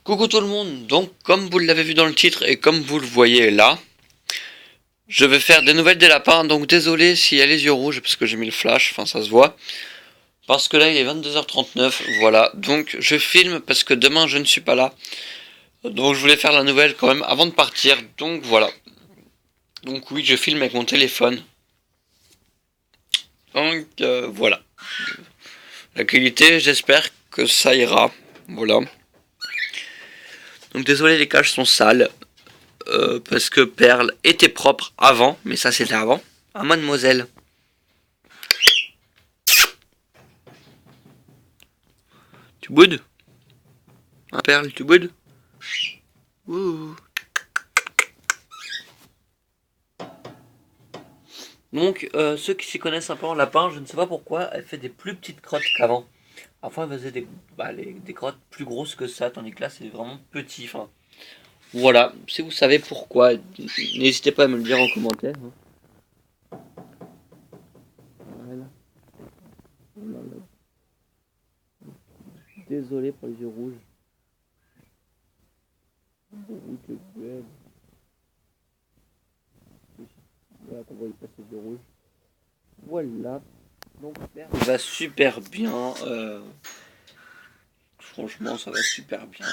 Coucou tout le monde, donc comme vous l'avez vu dans le titre et comme vous le voyez là, je vais faire des nouvelles des lapins, donc désolé s'il y a les yeux rouges parce que j'ai mis le flash, enfin ça se voit. Parce que là il est 22h39, voilà, donc je filme parce que demain je ne suis pas là. Donc je voulais faire la nouvelle quand même avant de partir, donc voilà. Donc oui, je filme avec mon téléphone. Donc voilà. La qualité, j'espère que ça ira, voilà. Donc désolé les cages sont sales. Parce que Perle était propre avant, mais ça c'était avant. Ah mademoiselle. Tu boudes? Ah Perle, tu boudes? Ouh. Donc ceux qui s'y connaissent un peu en lapin, je ne sais pas pourquoi, elle fait des plus petites crottes qu'avant. Avant elle faisait des crottes plus grosses que ça, tandis que là c'est vraiment petit. Enfin, voilà, si vous savez pourquoi, n'hésitez pas à me le dire en commentaire. Voilà. Désolé pour les yeux rouges. Voilà, qu'on voit passer les yeux rouges. Voilà. Donc ça va super bien. Franchement, ça va super bien.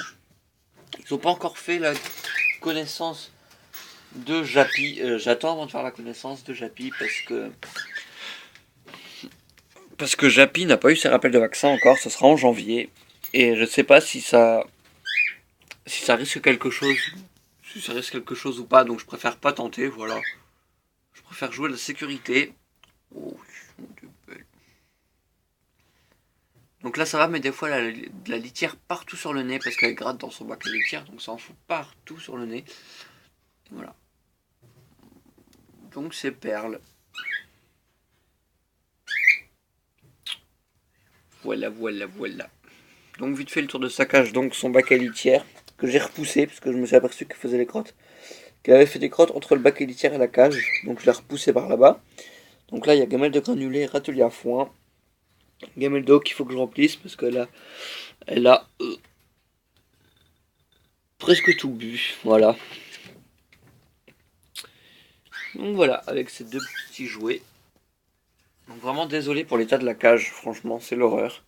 Ils n'ont pas encore fait la connaissance de Jappy. J'attends avant de faire la connaissance de Jappy parce que Jappy n'a pas eu ses rappels de vaccin encore. Ce sera en janvier et je sais pas si ça risque quelque chose, si ça risque quelque chose ou pas. Donc je préfère pas tenter. Voilà. Je préfère jouer la sécurité. Oh, donc là ça va, mais des fois la litière partout sur le nez parce qu'elle gratte dans son bac à litière, donc ça en fout partout sur le nez. Voilà. Donc c'est Perle. Voilà, voilà, voilà. Donc vite fait le tour de sa cage, donc son bac à litière, que j'ai repoussé parce que je me suis aperçu qu'elle faisait les crottes. Qu'elle avait fait des crottes entre le bac à litière et la cage, donc je l'ai repoussé par là-bas. Donc là il y a gamelle de granulés, râtelier à foin, gamelle d'eau qu'il faut que je remplisse parce que là elle a presque tout bu. Voilà. Donc voilà, avec ces deux petits jouets. Donc vraiment désolé pour l'état de la cage, franchement c'est l'horreur.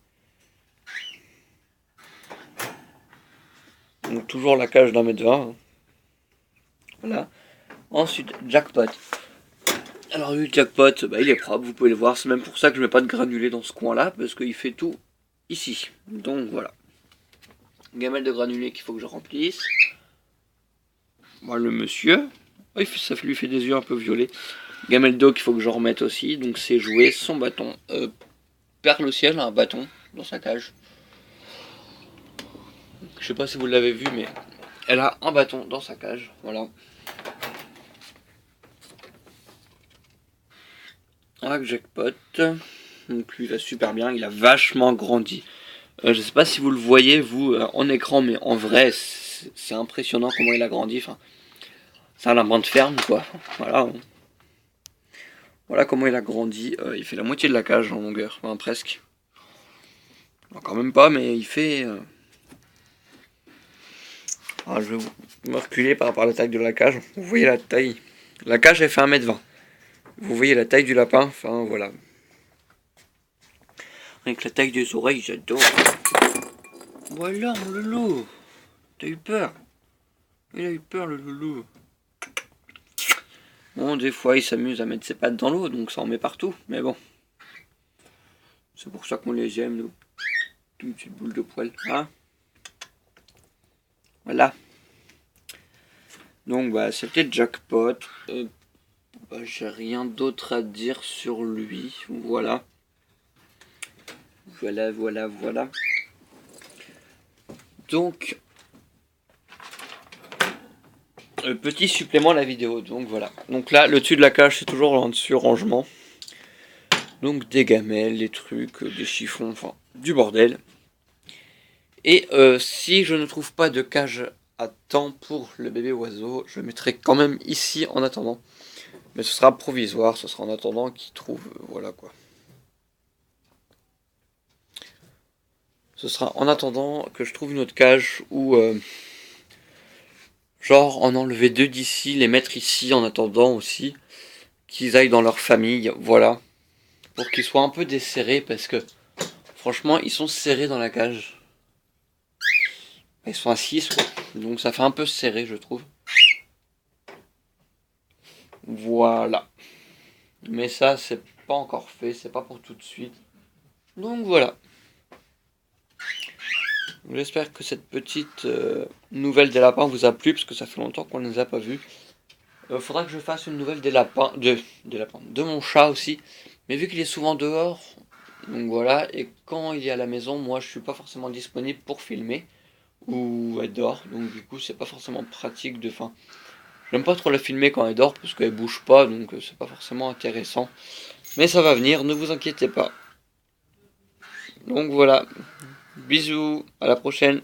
Donc toujours la cage d'1,20 m. Voilà. Ensuite, jackpot. Alors lui, jackpot, il est propre, vous pouvez le voir. C'est même pour ça que je mets pas de granulés dans ce coin-là, parce qu'il fait tout ici. Donc voilà. Gamelle de granulés qu'il faut que je remplisse. Voilà le monsieur. Oh, ça lui fait des yeux un peu violets. Gamelle d'eau qu'il faut que je remette aussi. Donc c'est joué, son bâton. Perle aussi, elle a un bâton dans sa cage. Je sais pas si vous l'avez vu, mais elle a un bâton dans sa cage. Voilà. Ah, jackpot. Donc lui il va super bien, il a vachement grandi. Je sais pas si vous le voyez vous en écran, mais en vrai c'est impressionnant comment il a grandi. Enfin, c'est un lapin de ferme quoi. Voilà, voilà comment il a grandi. Il fait la moitié de la cage en longueur, enfin presque. Non, quand même pas, mais il fait. Ah, je vais me reculer par rapport à la taille de la cage. Vous voyez la taille. La cage elle fait 1,20 m. Vous voyez la taille du lapin. Enfin voilà. Avec la taille des oreilles, j'adore. Voilà mon loulou. T'as eu peur? Il a eu peur le loulou. Bon, des fois il s'amuse à mettre ses pattes dans l'eau, donc ça en met partout, mais bon. C'est pour ça qu'on les aime, nous. Une petite boule de poil, hein. Voilà. Donc c'était jackpot. J'ai rien d'autre à dire sur lui. Voilà. Voilà, voilà, voilà. Donc, petit supplément à la vidéo. Donc voilà. Donc là, le dessus de la cage, c'est toujours en dessus rangement. Donc des gamelles, des trucs, des chiffons, enfin du bordel. Et si je ne trouve pas de cage à temps pour le bébé oiseau, je le mettrai quand même ici en attendant. Mais ce sera provisoire, ce sera en attendant qu'il trouve, voilà quoi. Ce sera en attendant que je trouve une autre cage où, genre, en enlever 2 d'ici, les mettre ici en attendant aussi qu'ils aillent dans leur famille, voilà. Pour qu'ils soient un peu desserrés parce que, franchement, ils sont serrés dans la cage. Ils sont à 6, quoi. Donc ça fait un peu serré, je trouve. Voilà. Mais ça, c'est pas encore fait, c'est pas pour tout de suite. Donc voilà. J'espère que cette petite nouvelle des lapins vous a plu, parce que ça fait longtemps qu'on ne les a pas vus. Faudra que je fasse une nouvelle des lapins, de mon chat aussi. Mais vu qu'il est souvent dehors, donc voilà, et quand il est à la maison, moi je suis pas forcément disponible pour filmer ou être dehors, donc du coup c'est pas forcément pratique de fin. J'aime pas trop la filmer quand elle dort parce qu'elle bouge pas, donc c'est pas forcément intéressant. Mais ça va venir, ne vous inquiétez pas. Donc voilà, bisous, à la prochaine.